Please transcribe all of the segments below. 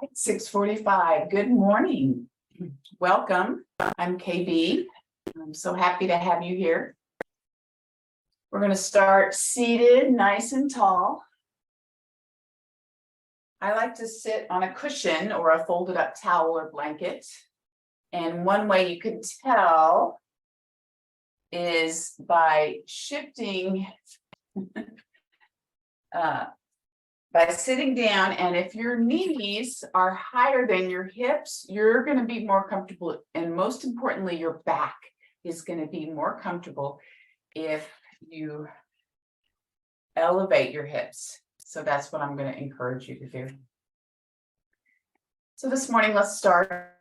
6:45. Good morning. Welcome. I'm KB. I'm so happy to have you here. We're going to start seated, nice and tall. I like to sit on a cushion or a folded up towel or blanket. And one way you can tell is by shifting by sitting down, and if your knees are higher than your hips, you're going to be more comfortable, and most importantly, your back is going to be more comfortable if you elevate your hips. So that's what I'm going to encourage you to do. So this morning, let's start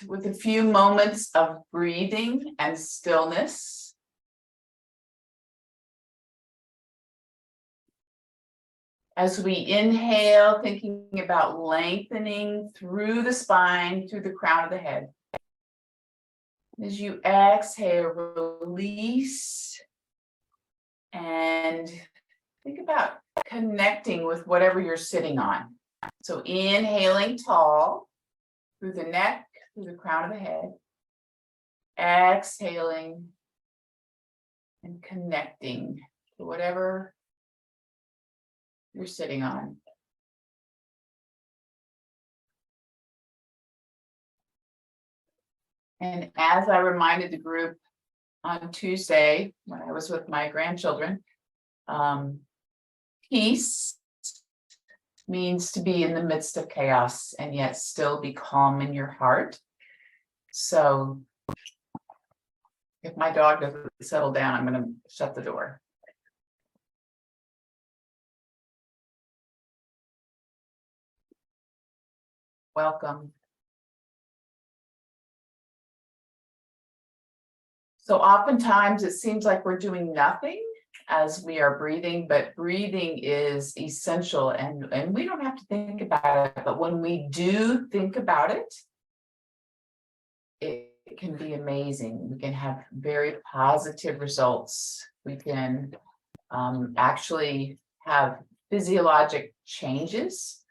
with a few moments of breathing and stillness. As we inhale, thinking about lengthening through the spine, through the crown of the head. As you exhale, release and think about connecting with whatever you're sitting on. So inhaling tall through the neck, through the crown of the head. Exhaling and connecting to whatever you're sitting on. And as I reminded the group on Tuesday when I was with my grandchildren, peace means to be in the midst of chaos and yet still be calm in your heart. So if my dog doesn't settle down, I'm going to shut the door. Welcome. So oftentimes it seems like we're doing nothing as we are breathing, but breathing is essential, and we don't have to think about it, but when we do think about it, it can be amazing. We can have very positive results. We can actually have physiologic changes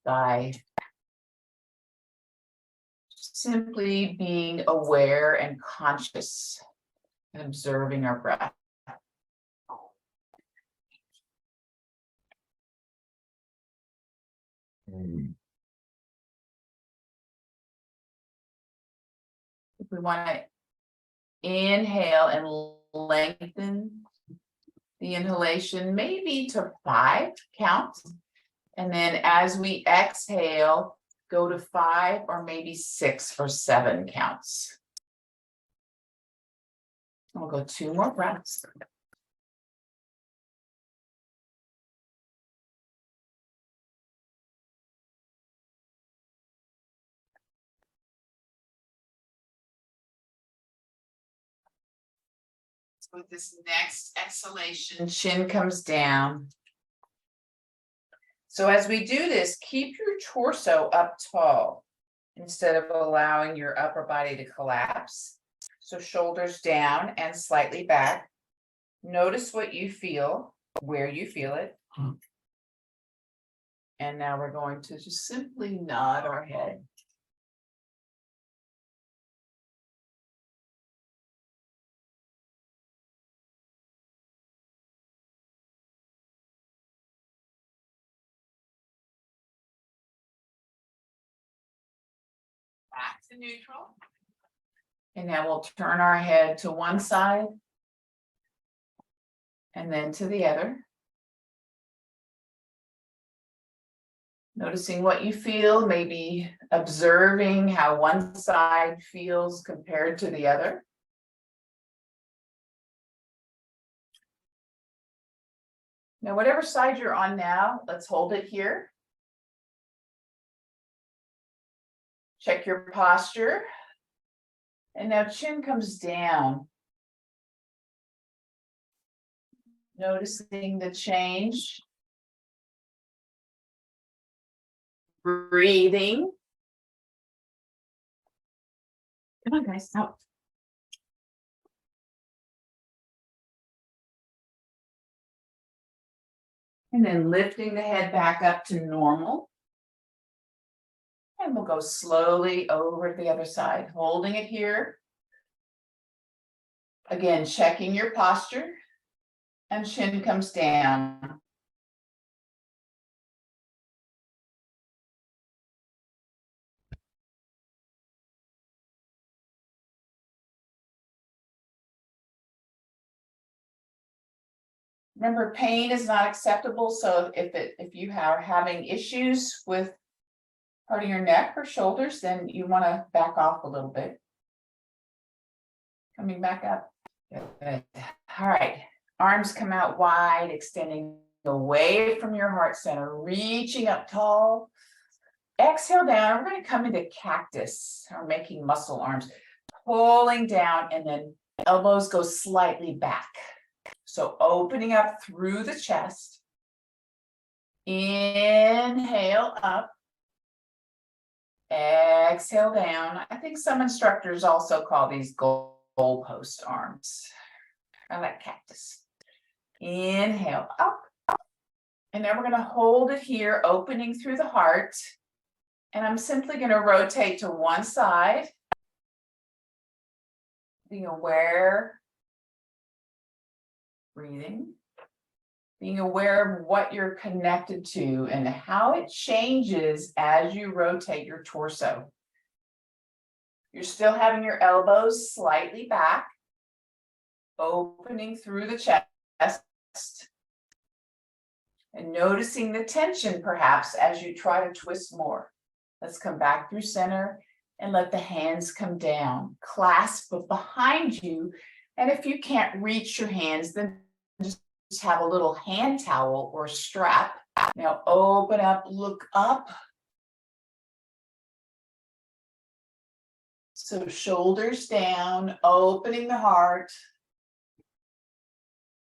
by simply being aware and conscious and observing our breath. If we want to inhale and lengthen the inhalation, maybe to 5 counts. And then as we exhale, go to 5 or maybe 6 or 7 counts. We'll go 2 more breaths. So with this next exhalation, chin comes down. So as we do this, keep your torso up tall instead of allowing your upper body to collapse. So shoulders down and slightly back. Notice what you feel, where you feel it. And now we're going to just simply nod our head. Back to neutral. And now we'll turn our head to one side and then to the other. Noticing what you feel, maybe observing how one side feels compared to the other. Now, whatever side you're on now, let's hold it here. Check your posture. And now chin comes down. Noticing the change. Breathing. Come on, guys, out. And then lifting the head back up to normal. And we'll go slowly over to the other side, holding it here. Again, checking your posture, and chin comes down. Remember, pain is not acceptable, so if you are having issues with part of your neck or shoulders, then you want to back off a little bit. Coming back up. Good. All right, arms come out wide, extending away from your heart center, reaching up tall. Exhale down. We're going to come into cactus, or making muscle arms, pulling down, and then elbows go slightly back. So opening up through the chest. Inhale up. Exhale down. I think some instructors also call these goalpost arms. I like cactus. Inhale up. And now we're going to hold it here, opening through the heart. And I'm simply going to rotate to one side, being aware, breathing, being aware of what you're connected to and how it changes as you rotate your torso. You're still having your elbows slightly back, opening through the chest, and noticing the tension perhaps as you try to twist more. Let's come back through center and let the hands come down. Clasp behind you. And if you can't reach your hands, then just have a little hand towel or strap. Now open up, look up. So shoulders down, opening the heart.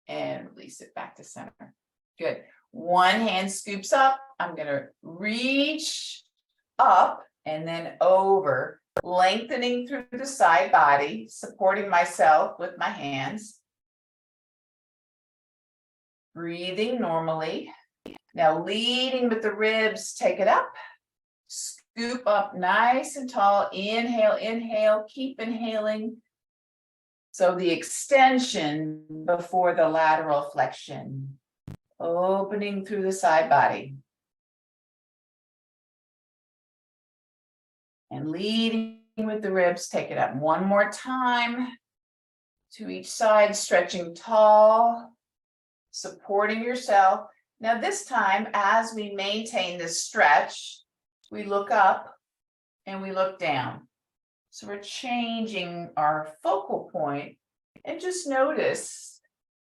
And release it back to center. Good. One hand scoops up. I'm going to reach up and then over, lengthening through the side body, supporting myself with my hands. Breathing normally. Now leading with the ribs, take it up. Scoop up nice and tall. Inhale, inhale, keep inhaling. So the extension before the lateral flexion. Opening through the side body. And leading with the ribs, take it up one more time to each side, stretching tall, supporting yourself. Now this time, as we maintain this stretch, we look up and we look down. So we're changing our focal point, and just notice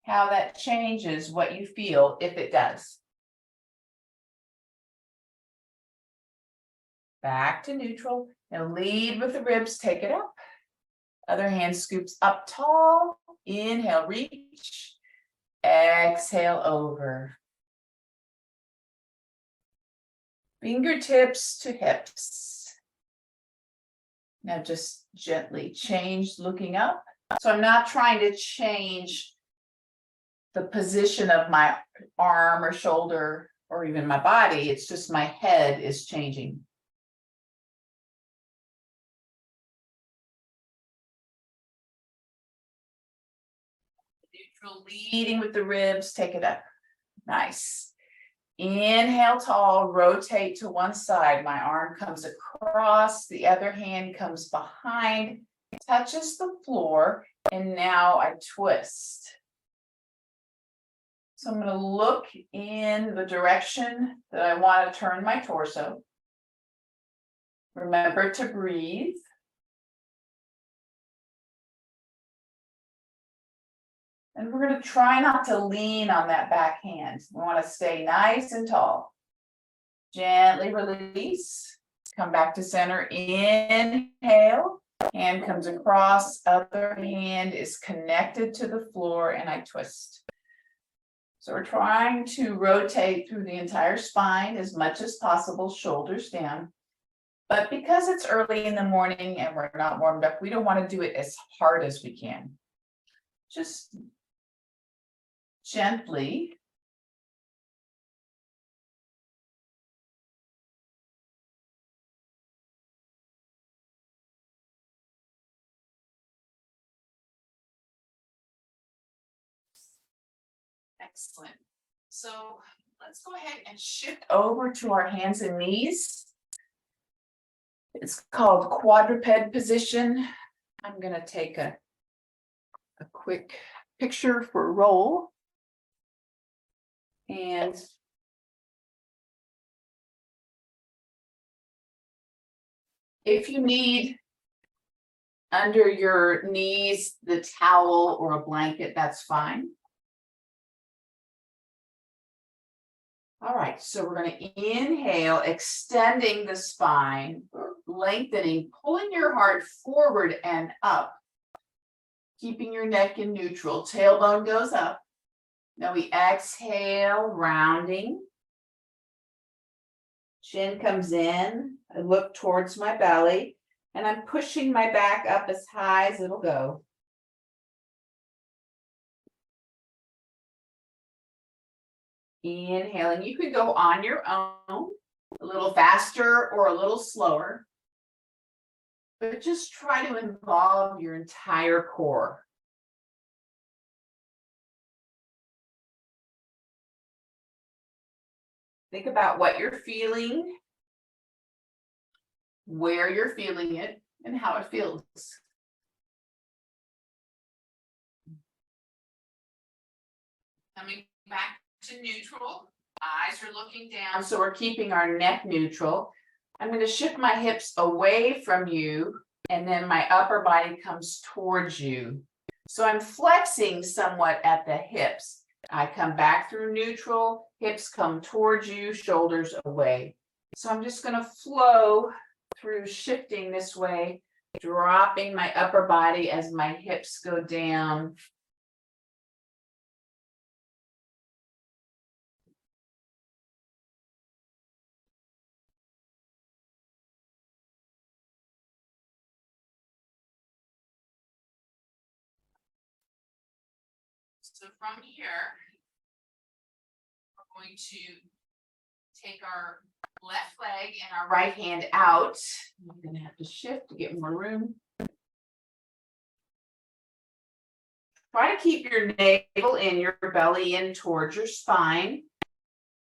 how that changes what you feel, if it does. Back to neutral. Now lead with the ribs, take it up. Other hand scoops up tall. Inhale, reach. Exhale, over. Fingertips to hips. Now just gently change, looking up. So I'm not trying to change the position of my arm or shoulder or even my body. It's just my head is changing. Neutral, leading with the ribs, take it up. Nice. Inhale tall, rotate to one side. My arm comes across, the other hand comes behind, touches the floor, and now I twist. So I'm going to look in the direction that I want to turn my torso. Remember to breathe. And we're going to try not to lean on that back hand. We want to stay nice and tall. Gently release. Come back to center. Inhale. Hand comes across. Other hand is connected to the floor, and I twist. So we're trying to rotate through the entire spine as much as possible, shoulders down. But because it's early in the morning and we're not warmed up, we don't want to do it as hard as we can. Just gently Excellent. So let's go ahead and shift over to our hands and knees. It's called quadruped position. I'm going to take a quick picture for roll. And if you need under your knees the towel or a blanket, that's fine. All right, so we're going to inhale, extending the spine, lengthening, pulling your heart forward and up, keeping your neck in neutral. Tailbone goes up. Now we exhale, rounding. Chin comes in. I look towards my belly, and I'm pushing my back up as high as it'll go. Inhaling, you could go on your own, a little faster or a little slower, but just try to involve your entire core. Think about what you're feeling, where you're feeling it, and how it feels. Coming back to neutral, eyes are looking down, so we're keeping our neck neutral. I'm going to shift my hips away from you, and then my upper body comes towards you. So I'm flexing somewhat at the hips. I come back through neutral, hips come towards you, shoulders away. So I'm just going to flow through shifting this way, dropping my upper body as my hips go down. So from here, we're going to take our left leg and our right hand out. I'm going to have to shift to get more room. Try to keep your navel in, your belly in towards your spine,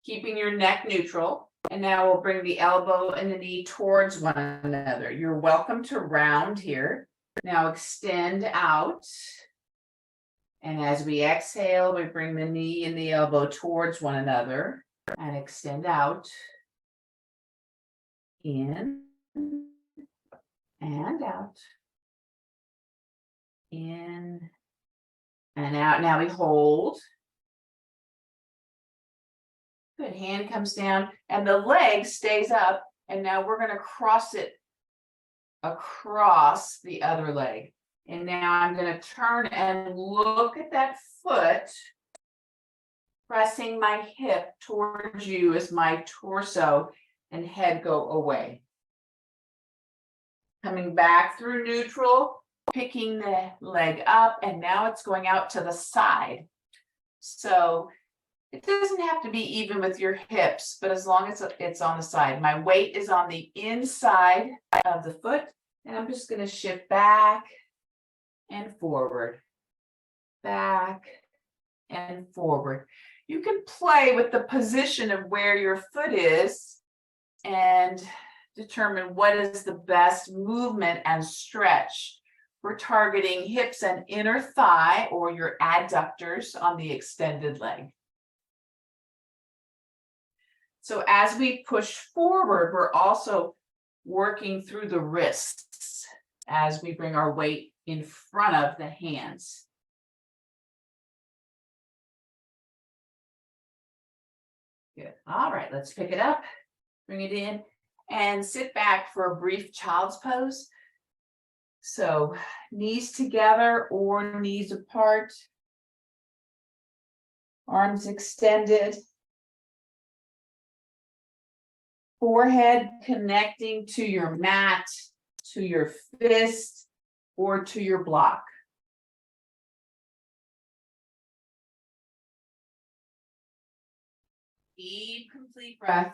keeping your neck neutral. And now we'll bring the elbow and the knee towards one another. You're welcome to round here. Now extend out. And as we exhale, we bring the knee and the elbow towards one another and extend out. In and out. In and out. Now we hold. Good. Hand comes down and the leg stays up. And now we're going to cross it across the other leg. And now I'm going to turn and look at that foot, pressing my hip towards you as my torso and head go away. Coming back through neutral, picking the leg up, and now it's going out to the side. So it doesn't have to be even with your hips, but as long as it's on the side. My weight is on the inside of the foot, and I'm just going to shift back and forward, back and forward. You can play with the position of where your foot is and determine what is the best movement and stretch. We're targeting hips and inner thigh or your adductors on the extended leg. So as we push forward, we're also working through the wrists as we bring our weight in front of the hands. Good. All right, let's pick it up, bring it in, and sit back for a brief child's pose. So knees together or knees apart, arms extended, forehead connecting to your mat, to your fist, or to your block. Deep, complete breath.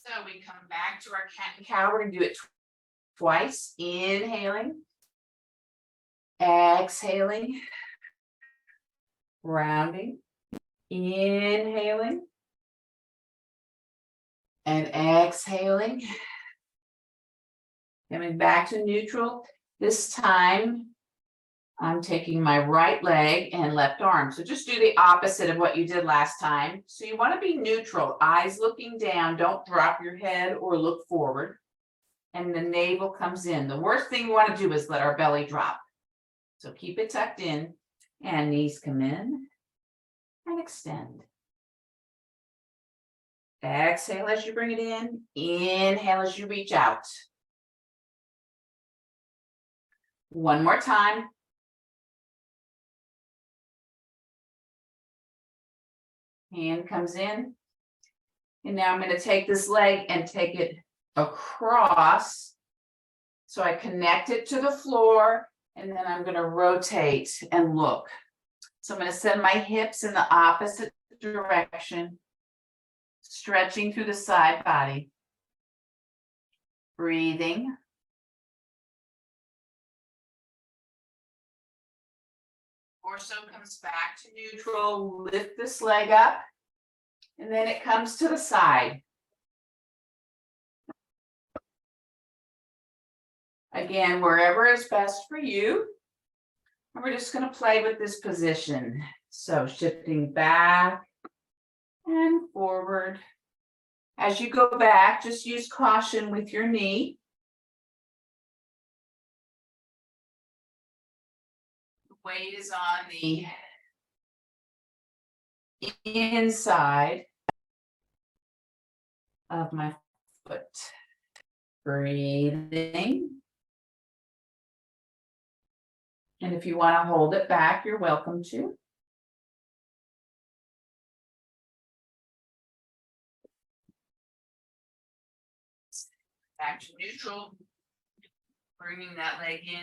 So we come back to our cat and cow. We're going to do it twice. Inhaling, exhaling, rounding, inhaling, and exhaling. Coming back to neutral. This time, I'm taking my right leg and left arm. So just do the opposite of what you did last time. So you want to be neutral, eyes looking down. Don't drop your head or look forward. And the navel comes in. The worst thing we want to do is let our belly drop. So keep it tucked in and knees come in and extend. Exhale as you bring it in. Inhale as you reach out. One more time. Hand comes in. And now I'm going to take this leg and take it across. So I connect it to the floor, and then I'm going to rotate and look. So I'm going to send my hips in the opposite direction, stretching through the side body. Breathing. Torso comes back to neutral. Lift this leg up, and then it comes to the side. Again, wherever is best for you. And we're just going to play with this position. So shifting back and forward. As you go back, just use caution with your knee. The weight is on the inside of my foot. Breathing. And if you want to hold it back, you're welcome to. Back to neutral. Bringing that leg in.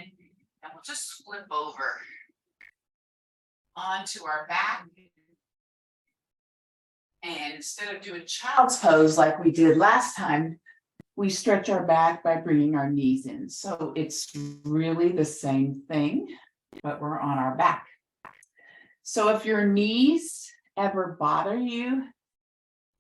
And we'll just flip over onto our back. And instead of doing child's pose like we did last time, we stretch our back by bringing our knees in. So it's really the same thing, but we're on our back. So if your knees ever bother you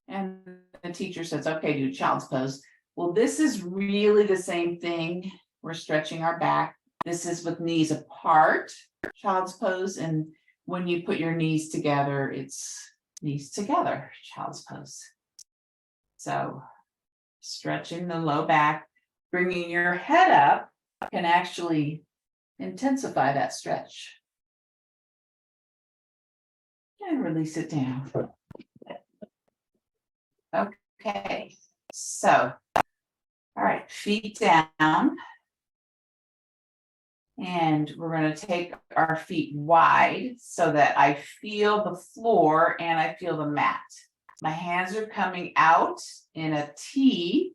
and the teacher says, okay, do child's pose. Well, this is really the same thing. We're stretching our back. This is with knees apart, child's pose. And when you put your knees together, it's knees together, child's pose. So stretching the low back, bringing your head up can actually intensify that stretch. And release it down. Okay, so, all right, feet down. And we're going to take our feet wide so that I feel the floor and I feel the mat. My hands are coming out in a T,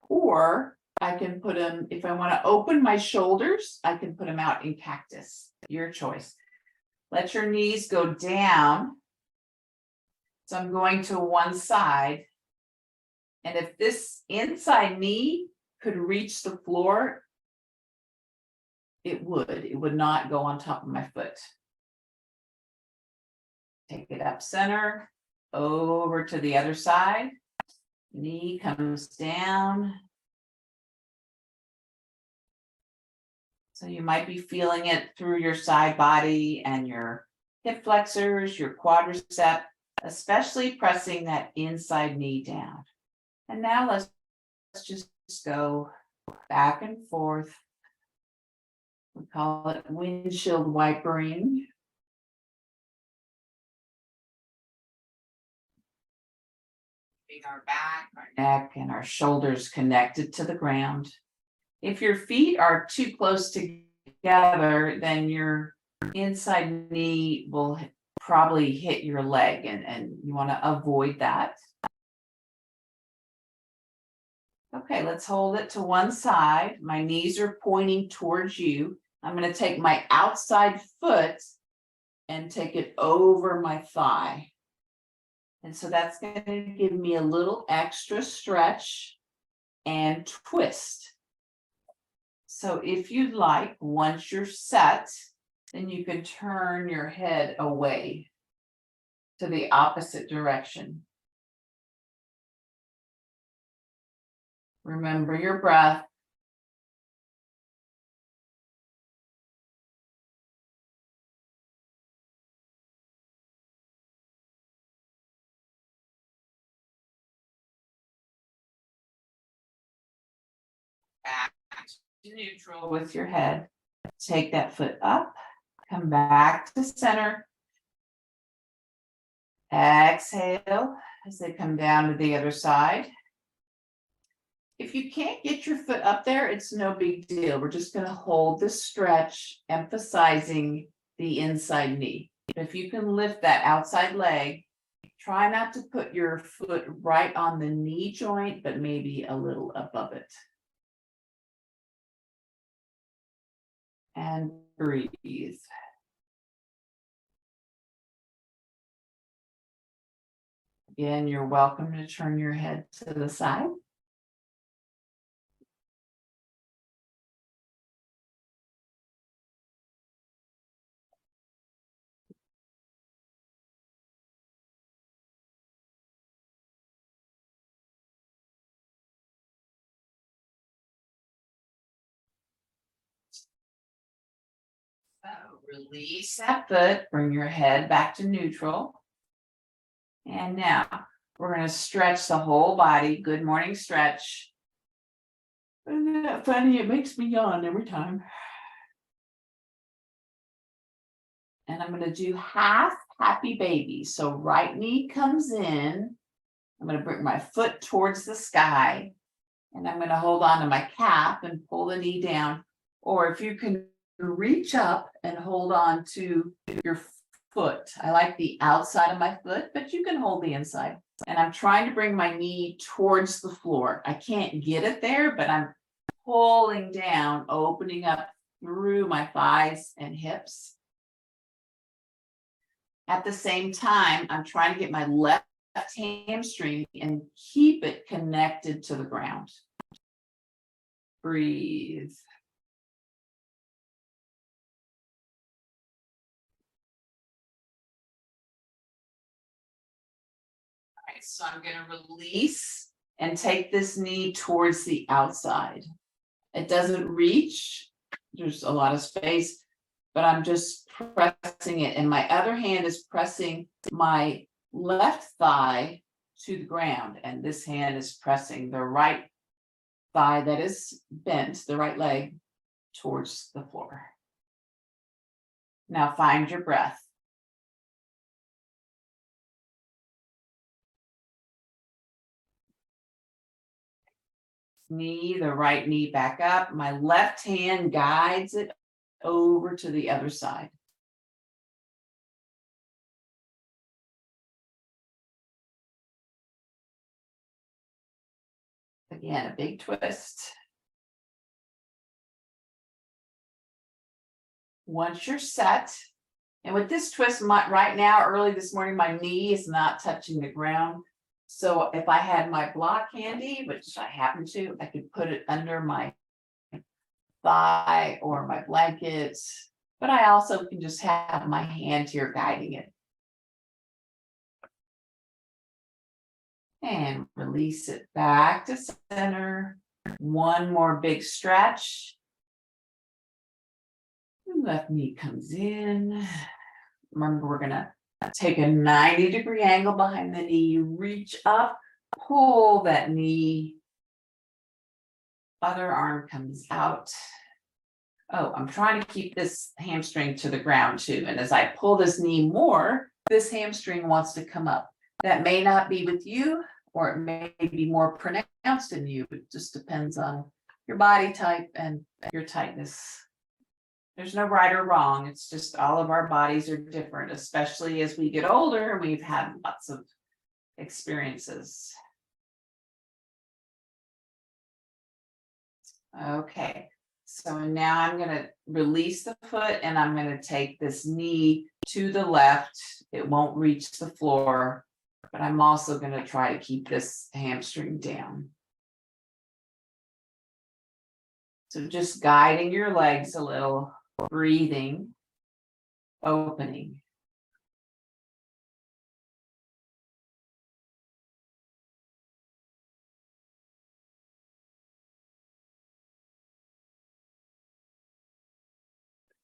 or I can put them, if I want to open my shoulders, I can put them out in cactus. Your choice. Let your knees go down. So I'm going to one side. And if this inside knee could reach the floor, it would not go on top of my foot. Take it up center, over to the other side. Knee comes down. So you might be feeling it through your side body and your hip flexors, your quadricep, especially pressing that inside knee down. And now let's just go back and forth. We call it windshield wipering. Keeping our back, our neck, and our shoulders connected to the ground. If your feet are too close together, then your inside knee will probably hit your leg, and you want to avoid that. Okay, let's hold it to one side. My knees are pointing towards you. I'm going to take my outside foot and take it over my thigh. And so that's going to give me a little extra stretch and twist. So if you'd like, once you're set, then you can turn your head away to the opposite direction. Remember your breath. Back to neutral with your head. Take that foot up, come back to center. Exhale as they come down to the other side. If you can't get your foot up there, it's no big deal. We're just going to hold this stretch, emphasizing the inside knee. If you can lift that outside leg, try not to put your foot right on the knee joint, but maybe a little above it. And breathe. Again, you're welcome to turn your head to the side. So release that foot, bring your head back to neutral. And now we're going to stretch the whole body. Good morning stretch. Isn't that funny? It makes me yawn every time. And I'm going to do half happy baby. So right knee comes in. I'm going to bring my foot towards the sky. And I'm going to hold on to my calf and pull the knee down. Or if you can reach up and hold on to your foot. I like the outside of my foot, but you can hold the inside. And I'm trying to bring my knee towards the floor. I can't get it there, but I'm pulling down, opening up through my thighs and hips. At the same time, I'm trying to get my left hamstring and keep it connected to the ground. Breathe. All right, so I'm going to release and take this knee towards the outside. It doesn't reach. There's a lot of space, but I'm just pressing it. And my other hand is pressing my left thigh to the ground. And this hand is pressing the right thigh that is bent, the right leg, towards the floor. Now find your breath. Knee, the right knee back up. My left hand guides it over to the other side. Again, a big twist. Once you're set, and with this twist, right now, early this morning, my knee is not touching the ground. So if I had my block handy, which I happen to, I could put it under my thigh or my blanket, but I also can just have my hand here guiding it. And release it back to center. One more big stretch. Left knee comes in. Remember, we're going to take a 90-degree angle behind the knee. Reach up, pull that knee. Other arm comes out. Oh, I'm trying to keep this hamstring to the ground too. And as I pull this knee more, this hamstring wants to come up. That may not be with you, or it may be more pronounced in you. It just depends on your body type and your tightness. There's no right or wrong. It's just all of our bodies are different, especially as we get older and we've had lots of experiences. Okay, so now I'm going to release the foot and I'm going to take this knee to the left. It won't reach the floor. but I'm also going to try to keep this hamstring down. So just guiding your legs a little, breathing, opening.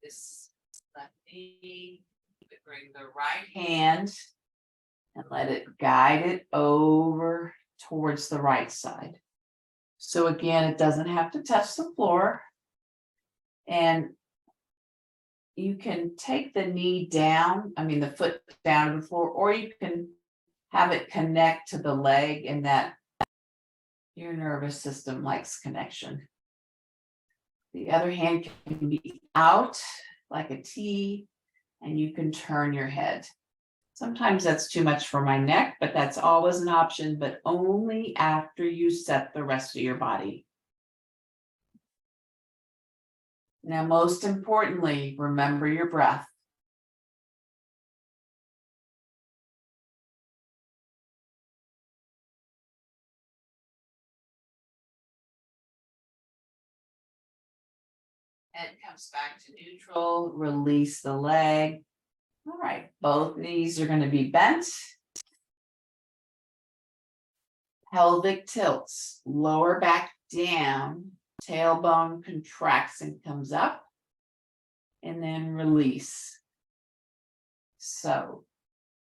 This left knee, bring the right hand and let it guide it over towards the right side. So again, it doesn't have to touch the floor. And you can take the knee down, the foot down to the floor, or you can have it connect to the leg, and that your nervous system likes connection. The other hand can be out like a T, and you can turn your head. Sometimes that's too much for my neck, but that's always an option, but only after you set the rest of your body. Now, most importantly, remember your breath. Head comes back to neutral, release the leg. All right, both knees are going to be bent. Pelvic tilts, lower back down, tailbone contracts and comes up, and then release. So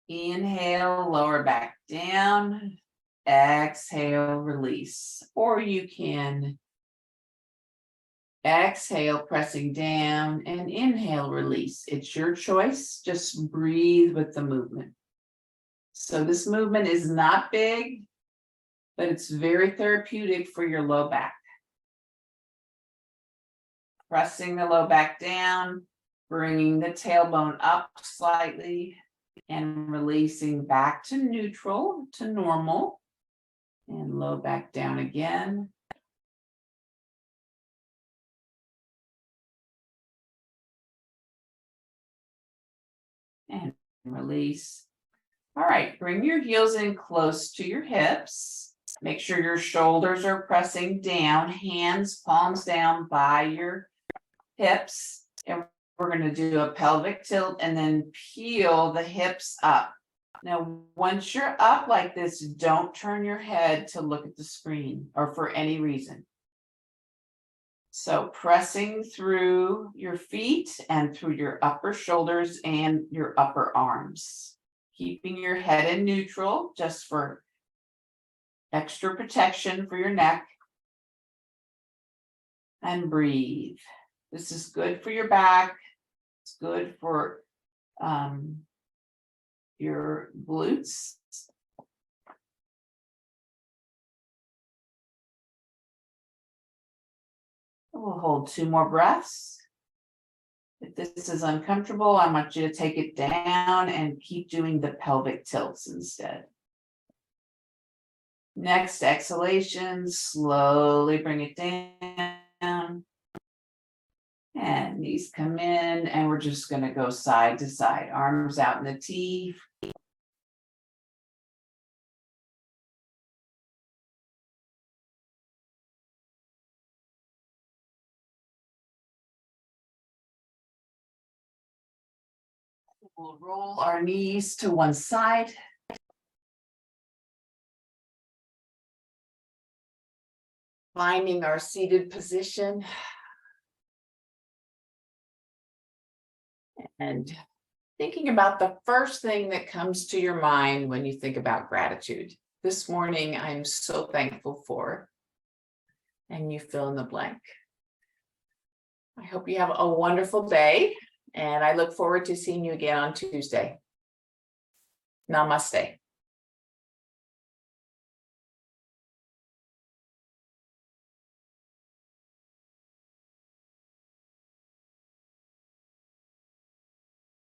inhale, lower back down, exhale, release. Or you can exhale, pressing down, and inhale, release. It's your choice. Just breathe with the movement. So this movement is not big, but it's very therapeutic for your low back. Pressing the low back down, bringing the tailbone up slightly, and releasing back to neutral, to normal, and low back down again. And release. All right, bring your heels in close to your hips. Make sure your shoulders are pressing down, hands, palms down by your hips. And we're going to do a pelvic tilt and then peel the hips up. Now, once you're up like this, don't turn your head to look at the screen or for any reason. So pressing through your feet and through your upper shoulders and your upper arms. Keeping your head in neutral just for extra protection for your neck. And breathe. This is good for your back. It's good for your glutes. We'll hold 2 more breaths. If this is uncomfortable, I want you to take it down and keep doing the pelvic tilts instead. Next exhalation, slowly bring it down. And knees come in, and we're just going to go side to side, arms out in the T. We'll roll our knees to one side. Finding our seated position. And thinking about the first thing that comes to your mind when you think about gratitude. This morning, I'm so thankful for, and you fill in the blank. I hope you have a wonderful day, and I look forward to seeing you again on Tuesday. Namaste.